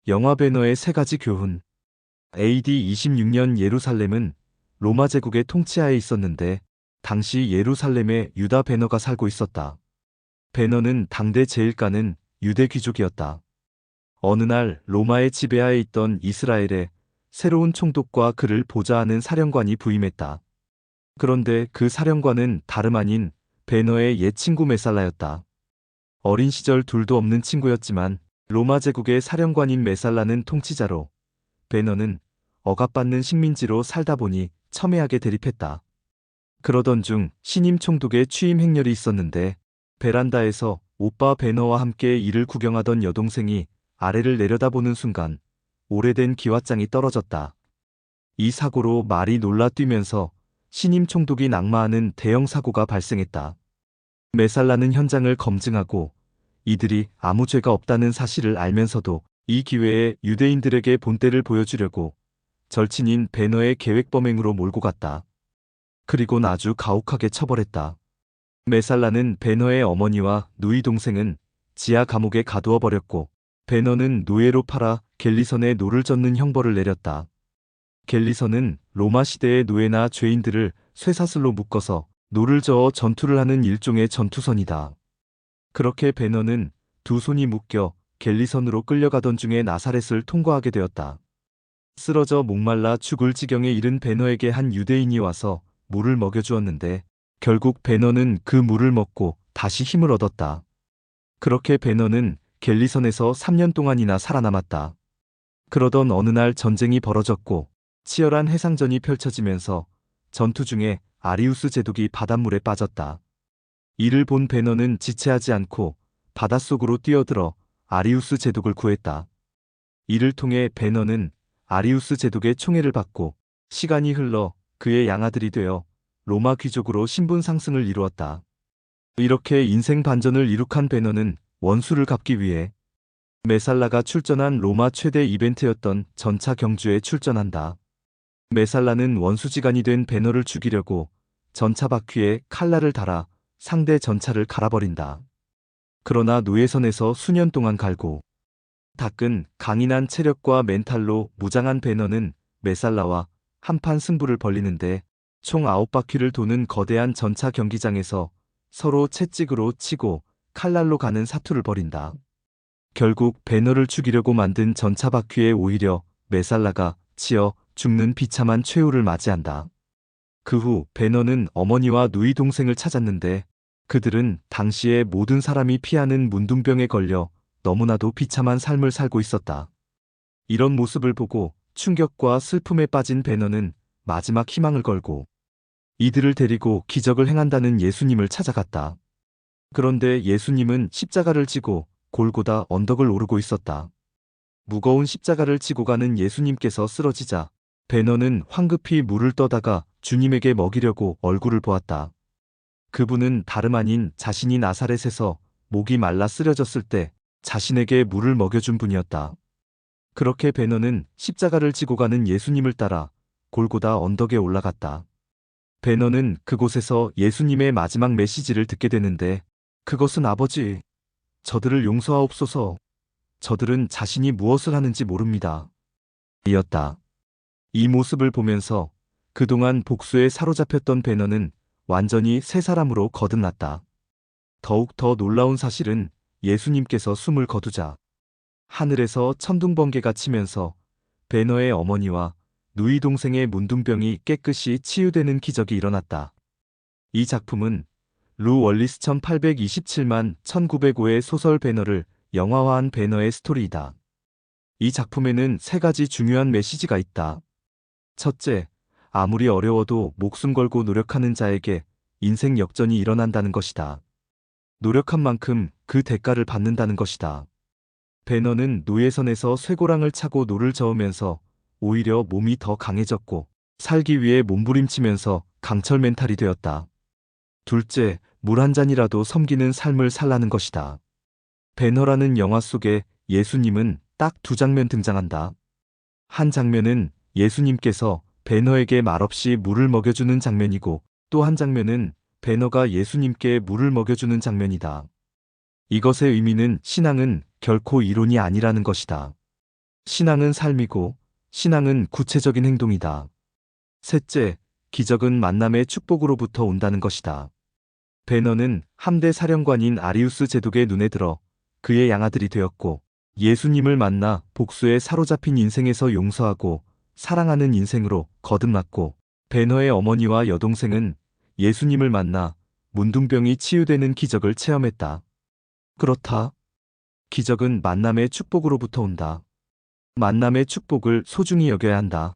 영화 배너의 세 가지 교훈. AD 26년 예루살렘은 로마 제국의 통치하에 있었는데 당시 예루살렘에 유다 배너가 살고 있었다. 배너는 당대 제일가는 유대 귀족이었다. 어느 날 로마의 지배하에 있던 이스라엘에 새로운 총독과 그를 보좌하는 사령관이 부임했다. 그런데 그 사령관은 다름 아닌 배너의 옛 친구 메살라였다. 어린 시절 둘도 없는 친구였지만 로마 제국의 사령관인 메살라는 통치자로, 배너는 억압받는 식민지로 살다 보니 첨예하게 대립했다. 그러던 중 신임 총독의 취임 행렬이 있었는데 베란다에서 오빠 배너와 함께 이를 구경하던 여동생이 아래를 내려다보는 순간 오래된 기왓장이 떨어졌다. 이 사고로 말이 놀라 뛰면서 신임 총독이 낙마하는 대형 사고가 발생했다. 메살라는 현장을 검증하고 이들이 아무 죄가 없다는 사실을 알면서도 이 기회에 유대인들에게 본때를 보여주려고 절친인 배너의 계획 범행으로 몰고 갔다. 그리곤 아주 가혹하게 처벌했다. 메살라는 배너의 어머니와 누이 동생은 지하 감옥에 가두어 버렸고 배너는 노예로 팔아 갤리선에 노를 젓는 형벌을 내렸다. 갤리선은 로마 시대의 노예나 죄인들을 쇠사슬로 묶어서 노를 저어 전투를 하는 일종의 전투선이다. 그렇게 배너는 두 손이 묶여 갤리선으로 끌려가던 중에 나사렛을 통과하게 되었다. 쓰러져 목말라 죽을 지경에 이른 배너에게 한 유대인이 와서 물을 먹여주었는데 결국 배너는 그 물을 먹고 다시 힘을 얻었다. 그렇게 배너는 갤리선에서 3년 동안이나 살아남았다. 그러던 어느 날 전쟁이 벌어졌고 치열한 해상전이 펼쳐지면서 전투 중에 아리우스 제독이 바닷물에 빠졌다. 이를 본 배너는 지체하지 않고 바닷속으로 뛰어들어 아리우스 제독을 구했다. 이를 통해 배너는 아리우스 제독의 총애를 받고 시간이 흘러 그의 양아들이 되어 로마 귀족으로 신분 상승을 이루었다. 이렇게 인생 반전을 이룩한 배너는 원수를 갚기 위해 메살라가 출전한 로마 최대 이벤트였던 전차 경주에 출전한다. 메살라는 원수지간이 된 배너를 죽이려고 전차 바퀴에 칼날을 달아 상대 전차를 갈아버린다. 그러나 노예선에서 수년 동안 갈고 닦은 강인한 체력과 멘탈로 무장한 배너는 메살라와 한판 승부를 벌이는데 총 9바퀴를 도는 거대한 전차 경기장에서 서로 채찍으로 치고 칼날로 가는 사투를 벌인다. 결국 배너를 죽이려고 만든 전차 바퀴에 오히려 메살라가 치여 죽는 비참한 최후를 맞이한다. 그 후 배너는 어머니와 누이 동생을 찾았는데 그들은 당시에 모든 사람이 피하는 문둥병에 걸려 너무나도 비참한 삶을 살고 있었다. 이런 모습을 보고 충격과 슬픔에 빠진 배너는 마지막 희망을 걸고 이들을 데리고 기적을 행한다는 예수님을 찾아갔다. 그런데 예수님은 십자가를 지고 골고다 언덕을 오르고 있었다. 무거운 십자가를 지고 가는 예수님께서 쓰러지자 배너는 황급히 물을 떠다가 주님에게 먹이려고 얼굴을 보았다. 그분은 다름 아닌 자신이 나사렛에서 목이 말라 쓰러졌을 때 자신에게 물을 먹여준 분이었다. 그렇게 배너는 십자가를 지고 가는 예수님을 따라 골고다 언덕에 올라갔다. 배너는 그곳에서 예수님의 마지막 메시지를 듣게 되는데 그것은 아버지, 저들을 용서하옵소서. 저들은 자신이 무엇을 하는지 모릅니다. 이었다. 이 모습을 보면서 그동안 복수에 사로잡혔던 배너는 완전히 새 사람으로 거듭났다. 더욱 더 놀라운 사실은 예수님께서 숨을 거두자 하늘에서 천둥번개가 치면서 배너의 어머니와 누이 동생의 문둥병이 깨끗이 치유되는 기적이 일어났다. 이 작품은 루 월리스 1827만 1905의 소설 배너를 영화화한 배너의 스토리이다. 이 작품에는 세 가지 중요한 메시지가 있다. 첫째, 아무리 어려워도 목숨 걸고 노력하는 자에게 인생 역전이 일어난다는 것이다. 노력한 만큼 그 대가를 받는다는 것이다. 배너는 노예선에서 쇠고랑을 차고 노를 저으면서 오히려 몸이 더 강해졌고 살기 위해 몸부림치면서 강철 멘탈이 되었다. 둘째, 물 한 잔이라도 섬기는 삶을 살라는 것이다. 배너라는 영화 속에 예수님은 딱 두 장면 등장한다. 한 장면은 예수님께서 배너에게 말없이 물을 먹여주는 장면이고 또 한 장면은 배너가 예수님께 물을 먹여주는 장면이다. 이것의 의미는 신앙은 결코 이론이 아니라는 것이다. 신앙은 삶이고 신앙은 구체적인 행동이다. 셋째, 기적은 만남의 축복으로부터 온다는 것이다. 베너는 함대 사령관인 아리우스 제독의 눈에 들어 그의 양아들이 되었고 예수님을 만나 복수에 사로잡힌 인생에서 용서하고 사랑하는 인생으로 거듭났고 베너의 어머니와 여동생은 예수님을 만나 문둥병이 치유되는 기적을 체험했다. 그렇다. 기적은 만남의 축복으로부터 온다. 만남의 축복을 소중히 여겨야 한다.